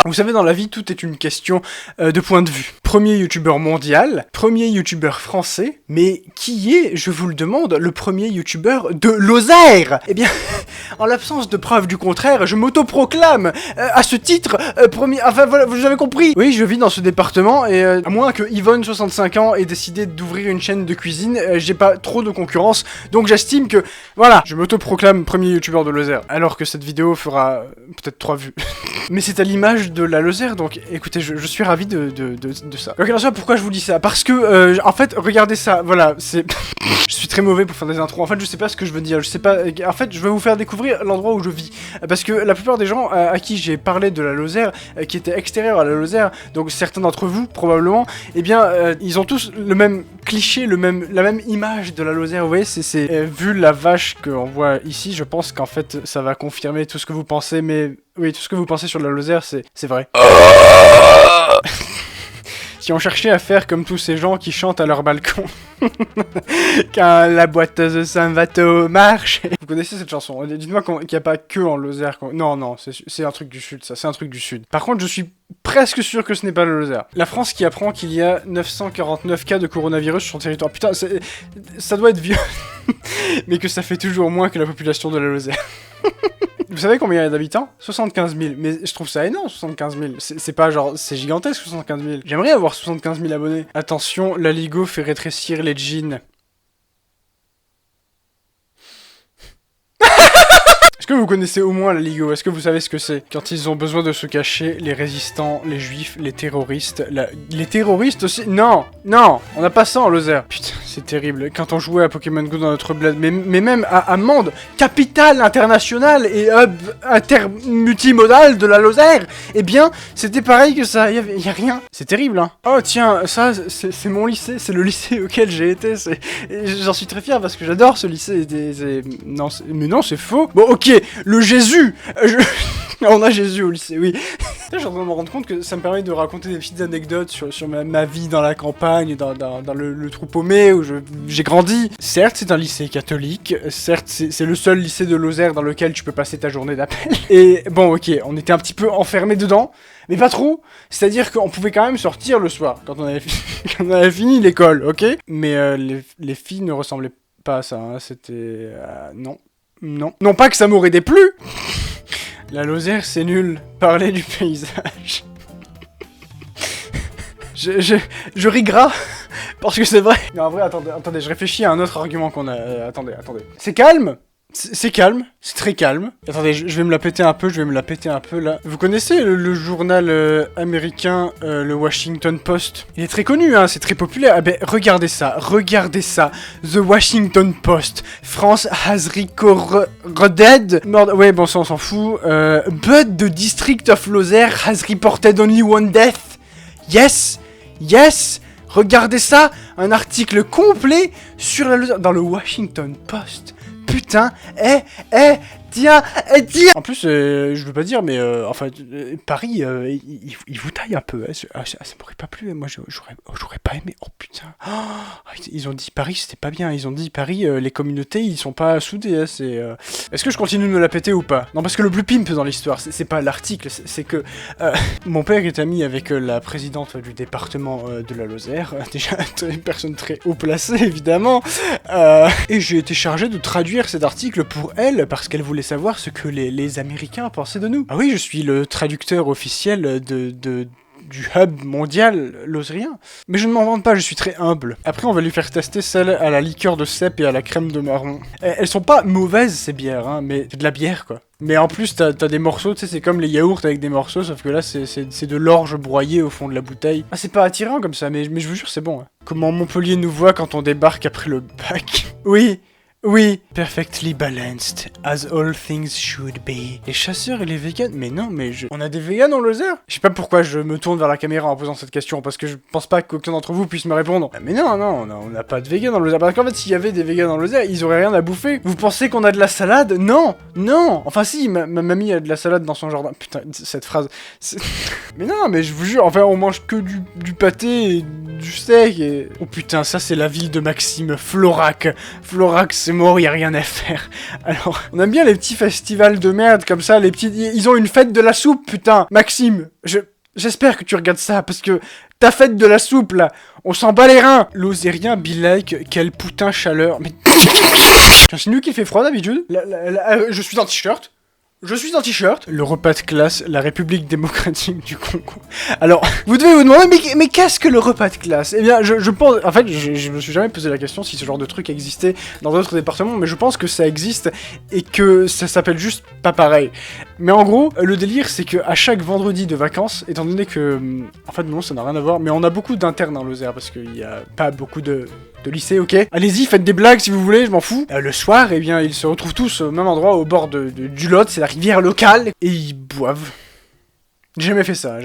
Vous savez, dans la vie, tout est une question de point de vue. Premier youtubeur mondial, premier youtubeur français, mais qui est, je vous le demande, le premier youtubeur de Lozère? Eh bien, en l'absence de preuves du contraire, je m'autoproclame à ce titre premier... Enfin, voilà, vous avez compris. Oui, je vis dans ce département et à moins que Yvonne, 65 ans, ait décidé d'ouvrir une chaîne de cuisine, j'ai pas trop de concurrence, donc j'estime que, voilà, je m'autoproclame premier youtubeur de Lozère, alors que cette vidéo fera peut-être 3 vues. Mais c'est à l'image de la Lozère, donc écoutez, je suis ravi de ça. Ok, alors ça, pourquoi je vous dis ça? Parce que, en fait, regardez ça, voilà, c'est... Je suis très mauvais pour faire des intros, en fait, je sais pas ce que je veux dire, je sais pas... En fait, je vais vous faire découvrir l'endroit où je vis. Parce que la plupart des gens à qui j'ai parlé de la Lozère, qui étaient extérieurs à la Lozère, donc certains d'entre vous, probablement, eh bien, ils ont tous le même cliché, la même image de la Lozère, vous voyez, vu la vache qu'on voit ici, je pense qu'en fait, ça va confirmer tout ce que vous pensez, mais... Oui, tout ce que vous pensez sur la Lozère, c'est vrai. Si on cherchait à faire comme tous ces gens qui chantent à leur balcon quand la boiteuse Saint-Vato marche. Vous connaissez cette chanson? Dites-moi qu'il n'y a pas que en Lozère. Non, c'est un truc du sud, ça, c'est un truc du sud. Par contre, je suis presque sûr que ce n'est pas le Lozère. La France qui apprend qu'il y a 949 cas de coronavirus sur son territoire. Putain, ça doit être vieux. Mais que ça fait toujours moins que la population de la Lozère. Vous savez combien il y a d'habitants? 75 000. Mais je trouve ça énorme, 75 000. C'est pas genre... C'est gigantesque, 75 000. J'aimerais avoir 75 000 abonnés. Attention, la Ligo fait rétrécir les jeans. Est-ce que vous connaissez au moins la Ligo? Est-ce que vous savez ce que c'est? Quand ils ont besoin de se cacher, les résistants, les juifs, les terroristes... Les terroristes aussi? Non, on n'a pas ça en Lozère. Putain, c'est terrible. Quand on jouait à Pokémon Go dans notre bled, mais même à Mende, capitale internationale et hub multimodal de la Lozère, eh bien, c'était pareil que ça, y a rien. C'est terrible, hein. Oh tiens, ça, c'est mon lycée, c'est le lycée auquel j'ai été, j'en suis très fier parce que j'adore ce lycée. Mais non, c'est faux. Bon, ok. Le Jésus. On a Jésus au lycée, oui. Je suis en train de me rendre compte que ça me permet de raconter des petites anecdotes sur ma vie dans la campagne, dans le trou paumé où j'ai grandi. Certes, c'est un lycée catholique. Certes, c'est le seul lycée de Lozère dans lequel tu peux passer ta journée d'appel. Et bon, ok, on était un petit peu enfermés dedans, mais pas trop. C'est-à-dire qu'on pouvait quand même sortir le soir quand on avait fini l'école, ok? Mais les filles ne ressemblaient pas à ça, hein. C'était... non. Non pas que ça m'aurait déplu. La Lozère, c'est nul. Parler du paysage. Je ris gras. Parce que c'est vrai. Non, en vrai, attendez, je réfléchis à un autre argument qu'on a... attendez. C'est calme. C'est calme, c'est très calme. Attendez, je vais me la péter un peu, là. Vous connaissez le journal américain, le Washington Post? Il est très connu, hein, c'est très populaire. Ah ben, regardez ça. The Washington Post. France has recorded... Ouais, bon, ça, on s'en fout. But the District of Lozère has reported only one death. Yes. Regardez ça, un article complet sur la Lozère dans le Washington Post. Putain, tiens. En plus, je veux pas dire, mais enfin, Paris, il vous taille un peu. Hein. Ça m'aurait pas plu. Moi, j'aurais pas aimé. Oh putain. Oh, ils ont dit Paris, c'était pas bien. Ils ont dit Paris, les communautés, ils sont pas soudés. Hein. Est-ce que je continue de me la péter ou pas? Non, parce que le plus pimp dans l'histoire, c'est pas l'article, c'est que mon père est ami avec la présidente du département de la Lozère. Déjà, une personne très haut placée, évidemment. Et j'ai été chargé de traduire cet article pour elle, parce qu'elle voulait savoir ce que les Américains pensaient de nous. Ah oui, je suis le traducteur officiel du hub mondial lozérien. Mais je ne m'en vante pas, je suis très humble. Après, on va lui faire tester celle à la liqueur de cèpe et à la crème de marron. Elles sont pas mauvaises, ces bières, hein, mais c'est de la bière, quoi. Mais en plus, t'as des morceaux, tu sais, c'est comme les yaourts avec des morceaux, sauf que là, c'est de l'orge broyée au fond de la bouteille. Ah, c'est pas attirant comme ça, mais je vous jure, c'est bon. Hein. Comment Montpellier nous voit quand on débarque après le bac. Oui, perfectly balanced, as all things should be. Les chasseurs et les vegans, mais non, on a des vegans en Lozère? Je sais pas pourquoi je me tourne vers la caméra en posant cette question, parce que je pense pas qu'aucun d'entre vous puisse me répondre. Mais non, on n'a pas de vegans en Lozère, parce qu'en fait, s'il y avait des vegans en Lozère, ils auraient rien à bouffer. Vous pensez qu'on a de la salade? Non. Enfin si, ma mamie a de la salade dans son jardin. Putain, cette phrase... Mais non, mais je vous jure, enfin, on mange que du pâté et du steak et... Oh putain, ça c'est la ville de Maxime, Florac, c'est mort, y a rien à faire. Alors, on aime bien les petits festivals de merde comme ça, les petits... Ils ont une fête de la soupe, putain. Maxime, j'espère que tu regardes ça, parce que ta fête de la soupe, là, on s'en bat les reins. Lozérien be like, quelle putain chaleur. Mais... Tiens, c'est nous qui fait froid d'habitude. Je suis en t-shirt. Je suis en t-shirt. Le repas de classe, la République démocratique du Congo. Alors, vous devez vous demander, mais qu'est-ce que le repas de classe? Eh bien, je pense... En fait, je me suis jamais posé la question si ce genre de truc existait dans d'autres départements, mais je pense que ça existe et que ça s'appelle juste pas pareil. Mais en gros, le délire, c'est que à chaque vendredi de vacances, étant donné que... En fait, non, ça n'a rien à voir, mais on a beaucoup d'internes en Lozère, parce qu'il y a pas beaucoup de lycée, ok. Allez-y, faites des blagues si vous voulez, je m'en fous. Le soir, eh bien, ils se retrouvent tous au même endroit, au bord du Lot, c'est la rivière locale, et ils boivent. J'ai jamais fait ça.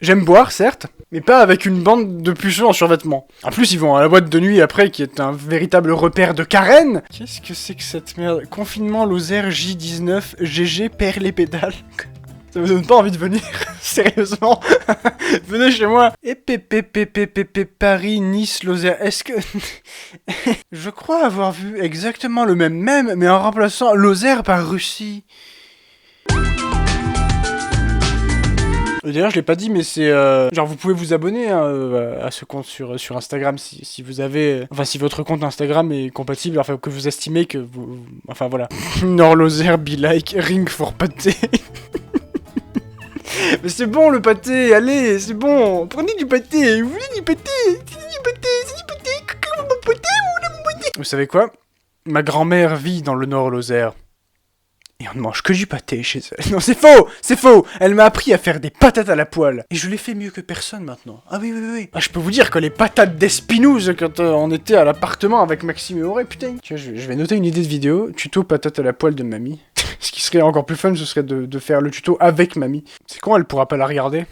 J'aime boire, certes, mais pas avec une bande de puceaux en survêtement. En plus, ils vont à la boîte de nuit après, qui est un véritable repère de carène. Qu'est-ce que c'est que cette merde? Confinement Lozère J19, GG perd les pédales. Ça me donne pas envie de venir, sérieusement. Venez chez moi. Et Paris, Nice, Lozère. Est-ce que... Je crois avoir vu exactement le même, mais en remplaçant Lozère par Russie. D'ailleurs, je l'ai pas dit, mais c'est... Genre, vous pouvez vous abonner hein, à ce compte sur Instagram si vous avez... Enfin, si votre compte Instagram est compatible, enfin, que vous estimez que vous... Enfin, voilà. Nord Lozère, be like, ring for pâté. Mais c'est bon le pâté, allez, c'est bon. Prenez du pâté, vous voulez du pâté? C'est du pâté, Vous savez quoi? Ma grand-mère vit dans le Nord Lozère. Et on ne mange que du pâté chez elle. Non, c'est faux. Elle m'a appris à faire des patates à la poêle. Et je les fais mieux que personne maintenant. Ah oui. Ah, je peux vous dire que les patates d'Espinouse, quand on était à l'appartement avec Maxime et Auré, putain. Tu vois, je vais noter une idée de vidéo. Tuto patates à la poêle de mamie. Ce qui serait encore plus fun, ce serait de faire le tuto avec mamie. C'est con, elle pourra pas la regarder.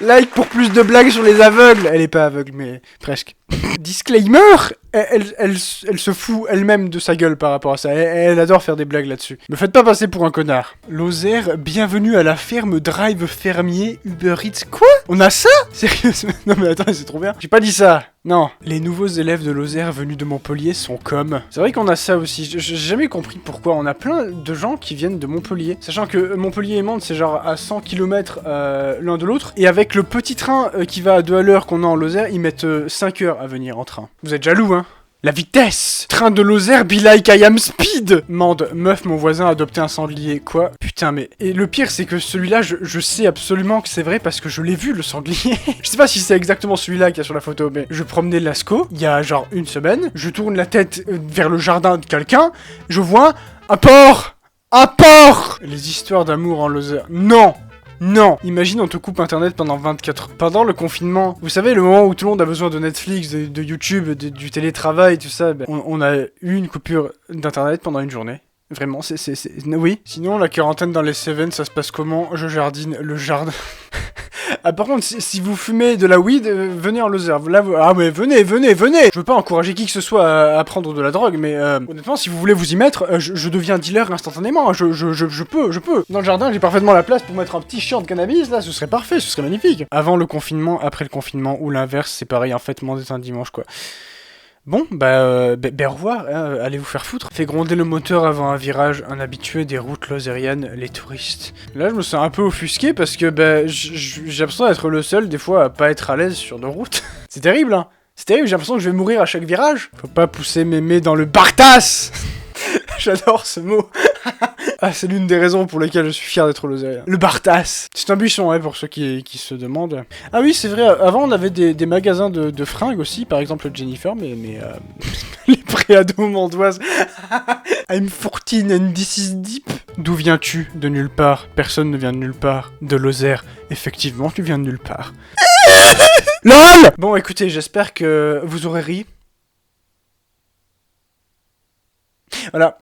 Like pour plus de blagues sur les aveugles. Elle est pas aveugle, mais presque. Disclaimer, elle se fout elle-même de sa gueule par rapport à ça. Elle adore faire des blagues là-dessus. Me faites pas passer pour un connard. Lozère, bienvenue à la ferme Drive Fermier Uber Eats. Quoi? On a ça? Sérieusement? Non mais attends, c'est trop bien. J'ai pas dit ça. Non. Les nouveaux élèves de Lozère venus de Montpellier sont comme... C'est vrai qu'on a ça aussi. J'ai jamais compris pourquoi. On a plein de gens qui viennent de Montpellier. Sachant que Montpellier et Mende, c'est genre à 100 km l'un de l'autre. Et avec le petit train qui va à 2 à l'heure qu'on a en Lozère, ils mettent 5 heures à venir en train. Vous êtes jaloux, hein? La vitesse! Train de Lozère, be like I am speed! Mende, meuf, mon voisin a adopté un sanglier. Quoi? Putain, mais... Et le pire, c'est que celui-là, je sais absolument que c'est vrai parce que je l'ai vu, le sanglier. Je sais pas si c'est exactement celui-là qu'il y a sur la photo, mais je promenais Lascaux, il y a genre une semaine, je tourne la tête vers le jardin de quelqu'un, je vois un porc! Un porc! Les histoires d'amour en Lozère. Non! Non! Imagine on te coupe internet pendant 24 heures. Pendant le confinement, vous savez, le moment où tout le monde a besoin de Netflix, de YouTube, du télétravail, tout ça, ben, on a eu une coupure d'internet pendant une journée. Vraiment, oui. Sinon, la quarantaine dans les Cévennes, ça se passe comment? Je jardine le jardin. Ah, par contre, si vous fumez de la weed, venez en Lozère. Là, ah ouais, venez. Je veux pas encourager qui que ce soit à prendre de la drogue, mais honnêtement, si vous voulez vous y mettre, je deviens dealer instantanément. Je peux. Dans le jardin, j'ai parfaitement la place pour mettre un petit short de cannabis, là, ce serait parfait, ce serait magnifique. Avant le confinement, après le confinement, ou l'inverse, c'est pareil, en fait, c'est un dimanche, quoi. Bon, au revoir, hein, allez vous faire foutre. Fait gronder le moteur avant un virage, un habitué des routes lozériennes, les touristes. Là, je me sens un peu offusqué parce que, j'ai l'impression d'être le seul, des fois, à pas être à l'aise sur nos routes. C'est terrible, hein. C'est terrible, j'ai l'impression que je vais mourir à chaque virage. Faut pas pousser mémé dans le bartasse. J'adore ce mot. Ah, c'est l'une des raisons pour lesquelles je suis fier d'être lozérien. Le bartasse. C'est un buisson, hein, pour ceux qui se demandent. Ah oui, c'est vrai, avant on avait des magasins de fringues aussi, par exemple Jennifer, mais les préados mondoises. I'm 14 and this is deep. D'où viens-tu? De nulle part. Personne ne vient de nulle part. De Lozère. Effectivement, tu viens de nulle part. LOL! Bon, écoutez, j'espère que vous aurez ri. Voilà.